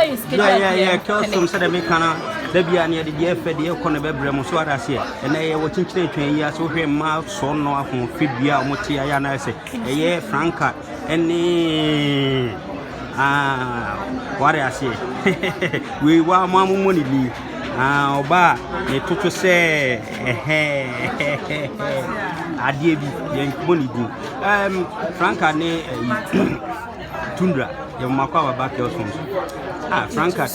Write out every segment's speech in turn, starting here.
is yeah, Kelsom said, "Me kana, Lebia near the FD, Conne Bebrem, so I say, and I was in 20 years, so here, mouth, so no, from Fibia, Motia, and I say, a year, Franca, any what I say, we were Mamma money. Oba, me to say, Adie bi money do. Franca ne Tundra, your Makwa back your songs. Franca,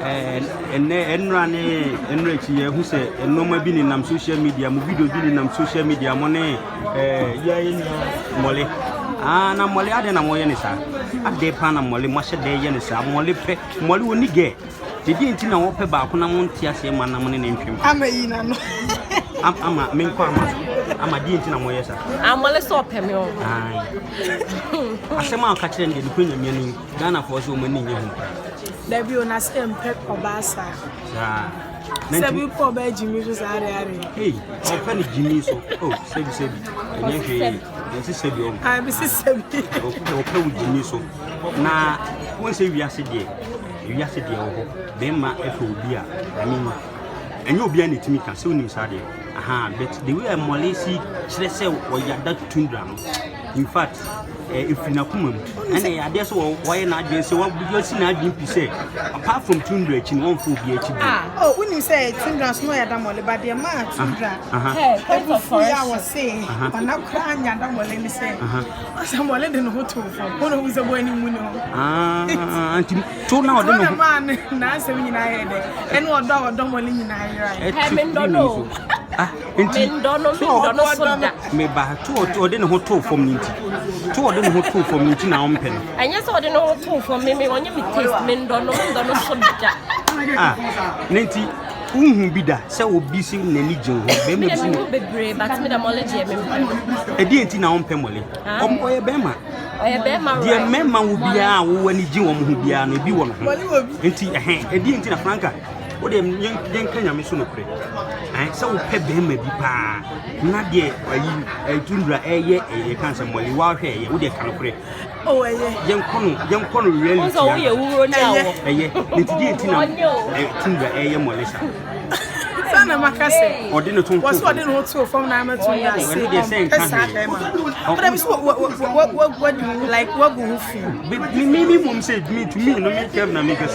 and run enrich here who say, and no more been in social media, video been in social media, money, Molly. Na Molly, I don't know what is a day pan Molly, much a day, Yenisa, Molly, Molly will get. They didn't know what about Kunamontia, say, man, I'm in him. I'm a main I'm a dean in Moyesa. I'm well so pemio. I say, my catching the Queen of Meaning, Ghana for so many. There be on us and pep or bassa. Say, we poor by Jimmy was hey, oh, penny Jimmy, so, oh, said, I miss Jimmy, so. Now, once we are said, you are said, Bema F.O.B.A. I mean, and you'll be any to me, can soon inside it. But the way I'm Molesi, should say, or you're that Tundra. In fact, if you know, and I guess why not just what you see, I didn't say, apart from Tundra, in one food, oh, when you say Tundra's no Adamole, but the man, Tundra, I was saying, but now crying, I don't want to say, someone in the hotel for one who's a winning winner. So now, the man, Nancy, and what dog don't want in I me ba to odin hoto from niti to odin hoto from niti na ompen anya so odin hoto from me onye me taste me ndono so bia niti unhu bida se obi si nani jin ho be me si bebre but me da knowledge e me edi enti na ompen mole oye bema die mema wo bia wo wani jin wo ho bia no bi wo no enti edi enti na Franca o de yen kanya me so no pre so we pay them bi pa na de ayi Tundra eye cancer mole wa hwe ye wo de kan kure oh eye yen kono reality so we wuro na wo eye nti na Tundra eye mole sa sana makase odin to was odin to from na ma Tundra say but what do you like what go feel me mum say me to me no me kem na me ka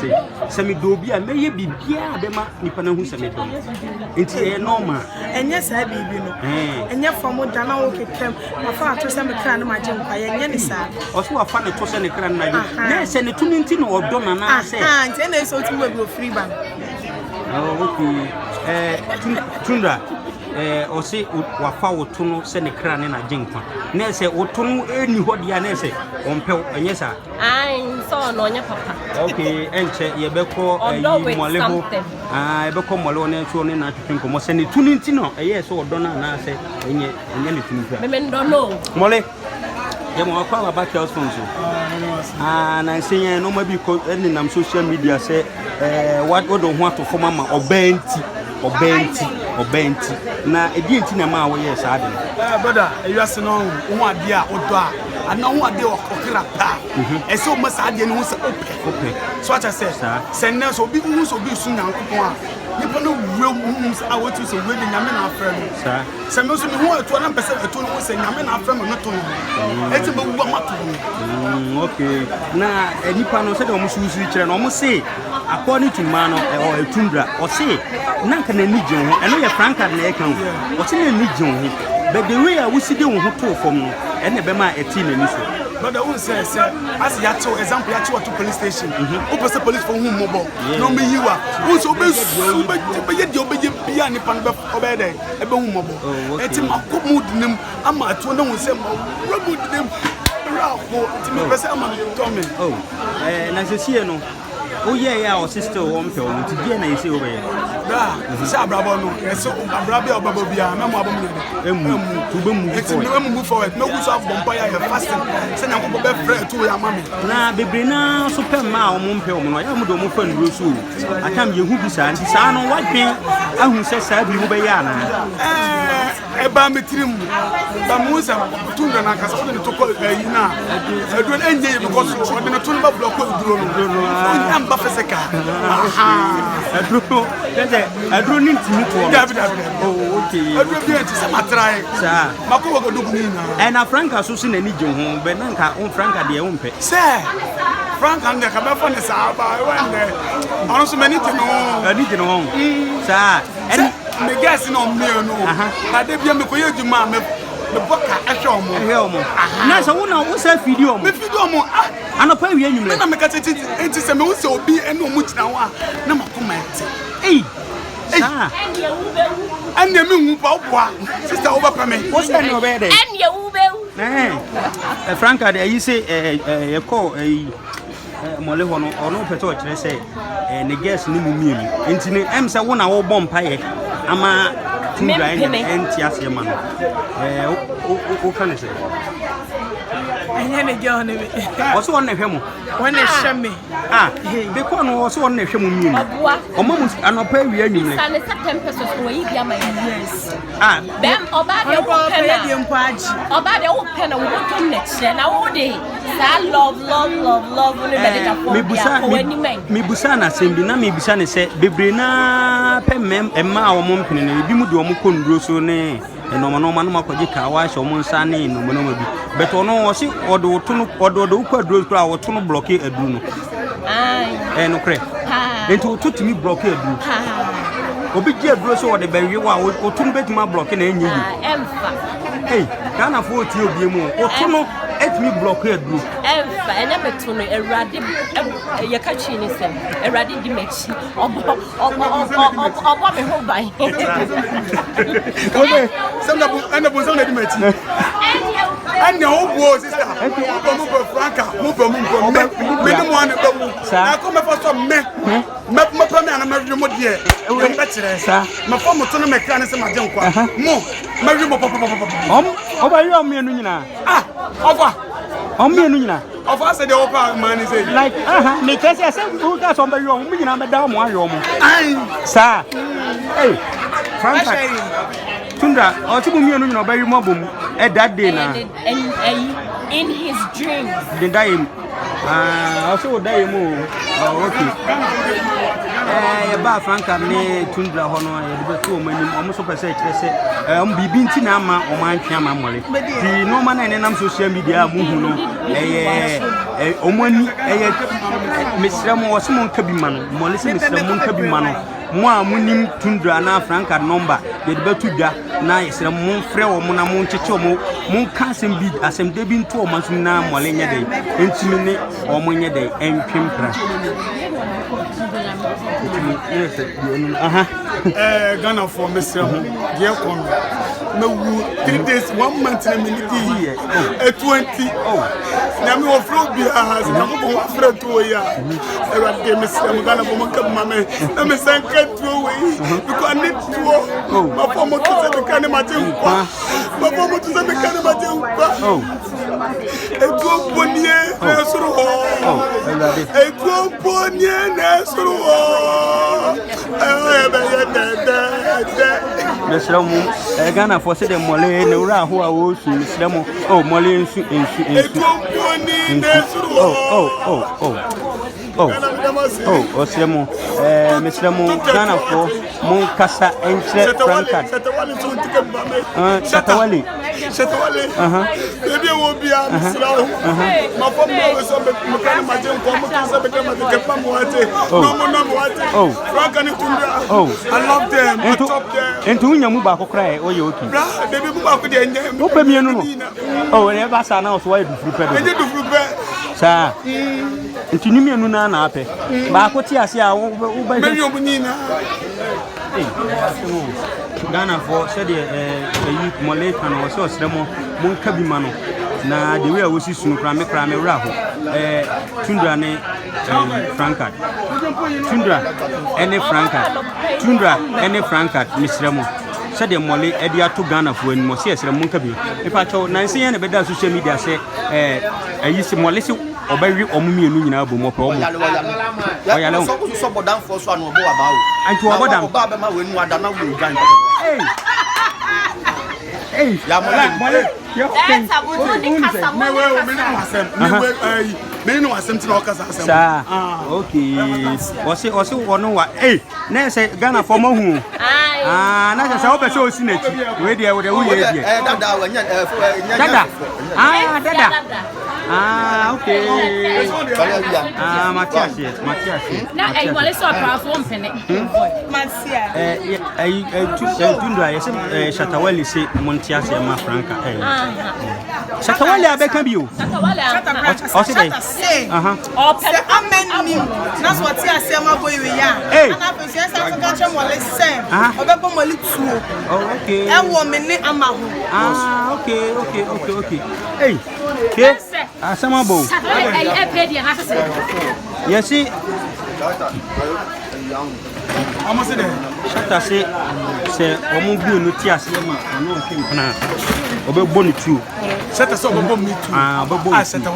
say me do bi a me ye bibia be ma nipa na hu say me do nti e normal enye sa bibi no enye from da na wo kekem ma fa to say me kra na ma je nkwa ye enye ni sa o so wa fa ne to say ne kra na na say ne tu nti no odo na na say nti na so tu we free ban okay Tundra o se wa fa wo to no se ne kra ne na je nkwa na say wo to no eni ho dia na say on pe enye sa so no nya papa okay enche ye beko yi molebo ye beko mole ne so ne na twetwe nkomo se ne tu nti no eye so odo na say enye ne tu nti me ndo no mole ye mo akwa ba Kel's phone so na nsenye no ma bi ko eni nam social media say what odo ho atofo mama obenti na edi enti na ma wo ye sa ade brother you are no ho ade a odo a ana ho ade okra pa e so ma sa ade no ho se ope so what I say send na so bi hu so bi su nyankopon a nipa no wura hu a wo tu so we de nyame na afra no sa se me so me ho eto na mpese eto no se nyame na afra no to no eti be wu ma to no okay na nipa no se de mo su kire no mo se according to man or Tundra or say nanka na ni jin ho eno ye Franca na e kan o se na ni jin ho but the way I we see de ho to from no ene be ma eti na ni so but the one say as ya to example ya to police station o pese police for who mobo no me yiwa won so be ye de obeje bia ni pan be obede e be hu mobo eti makomud nim ama ato na won say makomud nim rapo ti me pese ama to me na se sie no oh yeah our sister won pe on ti bia na yesi over here da se abrabo no yeso abrabe obabo bia me mo abom ne emu to be move forward me go so af bompa ya fasting se na ko be free to ya mama na bebre na so pe ma o mo mpe o no ya mo do mo fa nuro so atam ye hu bi sa nti sa no wadwen ahu se sa bi wo be ya na eba metrim ba musa tunda na kasa o de to ko yina edro enye because o de to ba block ko duro no o amba feseka edro ni ntimi to oh okay edro bi enti se matrai sa mako go dugu ni na na franka so se na ni je ho be na nka on franka de e wo mpe se franka nde ka be fo ne sa ba wende ono so mani tino ani tino ho sa eni me guess no me no na de bia me ko ye djuma me boka ehwe omo na so wo na wo sa video omo me video omo anopa wi anyumle na me ka tete enti se me wo se obi ene omo tina wa na makoma ente sa anya me hu pa oboa sister over pa me wo se no be de anya wu be franka de yi se ye call mole ho no ono pete o kire se ne guess ni mu mienu enti ne em se wo na wo bom paye ama tundra enti ase ma no o kan se anya ne ge on me o so won na hwe mo won na hwe me be ko no o so won na hwe mo mienu o ma mu anopa wi anyumle sa ne sa 10 pesos wo yi bia ma yes bem oba de wo pena oba de wo pena wo to ne kire na wo de sa love ne be de for me busa na sembi na me busa ne se bebre na pemem emma wo mo mpene na bi mu de wo mo konduro so ne no no makoje ka wa hye mo nsa ne no bi beto no wo si odo to no odo kwaduro kra wo to no block aduru no no kre enti wo to timi block aduru obi je aduru so wo de bewe wa wo to no betima block na enyi yi emfa Ghana for ti obi mu wo to no etimi block aduru emfa enya beto no erade ye ka chi ni sem erade di mechi obo me ho bai okay semna bu ena bu semna di mechi enya obo sister obo mu franka mu me ni mo ane babu na ko me fa so me pa me ana me mo de e be kire sa me fa mo to no me kra ne se ma je nkwa mo me wi mo pop oba yi am enu nyina ofa enu nyina ofa se de opa man ni say like me kase ase u ka so ba yi am nyina me da mo ayo mo sa franka tundra o ti bu mi enu nyina oba yi mo bom that day na in his dreams the day also day mo okay ba franka ne tundra ho no ye de beto o manim o mo so pese kire se bibi nti na ama o man twa ma mole ti no man na nam social media mu hu no o mani mesra mo so mon ka bi ma no mole se mesra mon ka bi ma no mo a munim tundra na franka number ye de beto dwa na yesra mon frɛ wo mo na mon cheche mo mon ka asem bi asem de bi nto o man so na mole nya dai entimi ne o mo nya dai entwempra Ghana for Mr. Dear Con. No 3 days, 1 month, and a minute here. 20. Nami of Flobia has no friend to a year. I gave Mr. Ghana for Mamma. I'm a second away. Because I need to my former to say the kind of my my former to say the kind of my a good bonnier, a good bonnier, Ghana for say the mole ne ura ho a wo su sremo mole nsu sremo mesremo Ghana for mon kasa entre franka Shatawali baby wo bia misrawo ma fo mo so me kan ma je nko mo kan se be kan ma ke pa mo ate no mo ate franka ni tundra I love them I top them entu nya mu ba kokra e oye oki bra baby mu ba ko de nya wo pa mienu no ne ba sa na so wa du frupe do enje du frupe sa entu ni mienu na ape ba ko ti ase a wo ba me yo munina Ghana for said youth mole kan o so sremo mon ka bi ma no na de we a wo si sunu kra me wura ho tundra ne franka tundra ene franka misremo said the mole e dia to Ghana for enimo se sremo mon ka bi e pa cho nanse ye ne be da social media se ayi se mole se obawi omumienu nyina bo mo pro mo oyale so bodan for so anu obo aba o anti obodan oba be ma we nu ada na we gan Hey, Mole. That's a good okay. Was it one what? Hey, next Ghana for Mohu. Ah, na say obe show sinach. We dey we dey. Dada. Ah, Dada. Ah, okay. Ah, Matias. Na e wale so apart from pene. Masia. Tundra yes Shatawali say Montias e ma Franca. Shatawali abeka bi o. Shatawali. O say Say amen. That's what you say ma boy we ya. Na pese say Africa che mole say. Obebo mole tuo. Oh, okay. E wo me ni ama ho. Ah, okay. Hey. Okay. Asamabo. Yes, see. Almost there. Shata say omo bi onu ti ase ma onu nke mpana. Obe boni tu. Shata so obo me too. Obo. Shata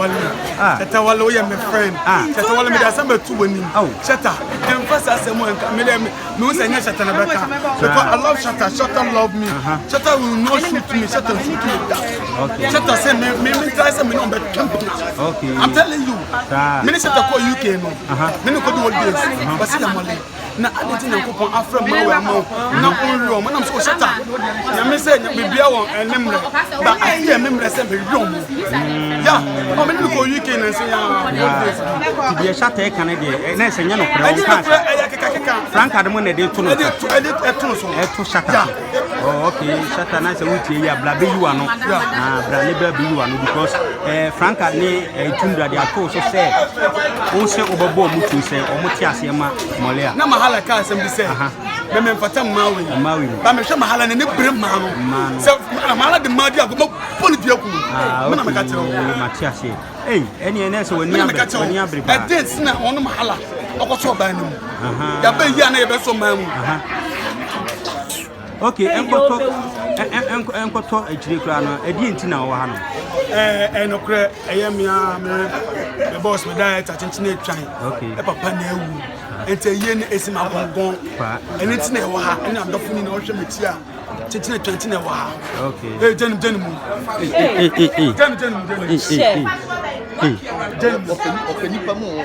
wale we my friend. Shata wale me da samba tu wani. Shata. Em fast as mo enka me dem me wo sanya Shata na beka. Because I love Shata. Shata love me. Shata will not shoot me. Shata will shoot me down. Okay. Shata say me try say me no be company. Okay. I'm telling you. Me Shata call UK no. Me no go do all this. But see am na aditi na kopon afra ma we ma na onri o manam so Shata na me say me bia won enemre ba afia memre say me wi ya o me no go UK na say ya Di Shata e kan de na se nya no kra o kan Franca de mo na de to no to Shata oh okay Shata na say wutie ya bla be you ano bla ne be you ano because Franca ne Tundra de ato so say o se obabo mu tu say o mu ti ase ma mole na mahala ka asem bi say me mfata mawi ba me hwe mahala ne bre ma no say mahala de ma di ago poli di aku me na me ka tero Matias eh eni na say wani abre ba e date na ono mahala okoso ba ni ya be yi na ye be so ma mu okay enkoto ejire kra no edi enti na wo ha no no kra eyamia me boss me diet atchinchine twan okay e papa na ewu ente ye ne esima gongon eni ti na e wo ha eni adofo ni na wo hwe meti a atchinchine twan ti na e wo ha okay jenim mu jenim okeni pa mu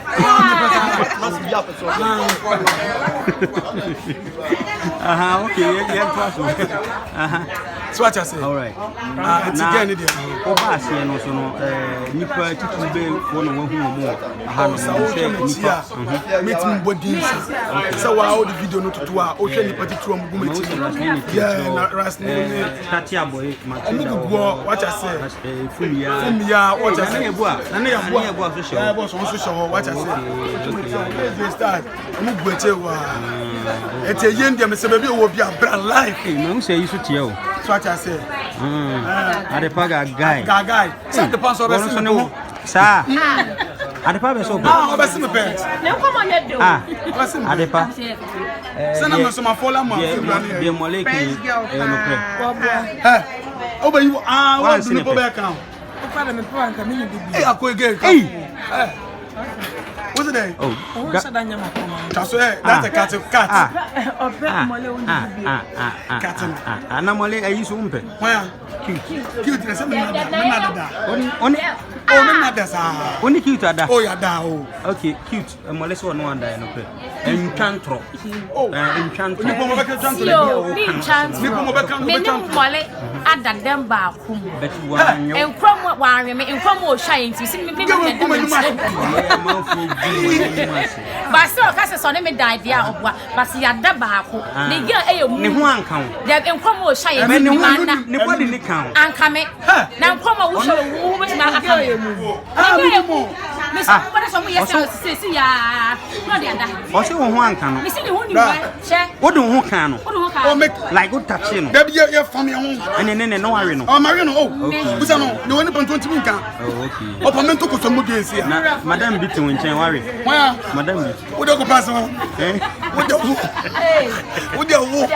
okay yeah class so what you say all right it's again there oba ase no so no nipa titu be wo no wo hu mo no say nipa meeting body so wa all the video no tutu a o hwe nipa titu mo gumeti yeah na rasni tati aboy matilda what you say fumiya what you say na ya bua so yeah boss on so show what you say they start mo gbeche wa ete yen dem se baby wo bia bra life me say you so tie o so what you say adepaga guy say the pass over so no sa adepa be so obesi me pe Na ko mo ye do. obesi me adepa sana me so ma follow ma de moleki no pre oba you what do you go back now Father me pa nka me ni bibi. hey akọ again what's it there oh Shadanya makoma. so that's a cat Ope mole o ni bibi. cat na mole ayi so umpe why cute na me na da oni oh me na da sa oni cute ada oh ya da oh okay cute mole so no anda no pre enchantro enchantro ni mo be ka chantro Yo, me chance. ni mo be ka Me ni mole adadem ba akum. bet wanyo Enkrom wa me enkrom o hwa enti si me me ba so ka se so ne me die dia obwa ba se yada ba ako ne gi eyemu ne ho anka wo de enkrom o hwa enti ne ma ho na ne body ne kan anka me na enkrom o hwa wo be ma aka me me so ba so mo yes se ya no de ada o se wo ho anka no me si ne ho ni wa che wo de ho kan no wo de ho ka oh make like go touch no da bi ye family ho ene no worry no oh marry no oh busa no ne woni pon 20 minka oh okay o pa men to ko so mo de esi na madam bi te won chen worry why madam bi wo de ko pass ho wo de wo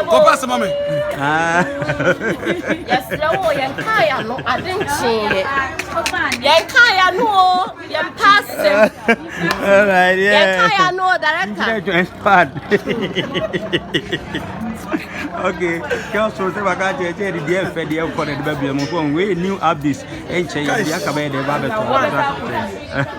ko pass mama yes lo yan kaya no adenche yan kaya no yan pass all right yeah yan kaya no director bad Okay, so say baka che the dear fed the for the baby mo we new updates and che ya ka be the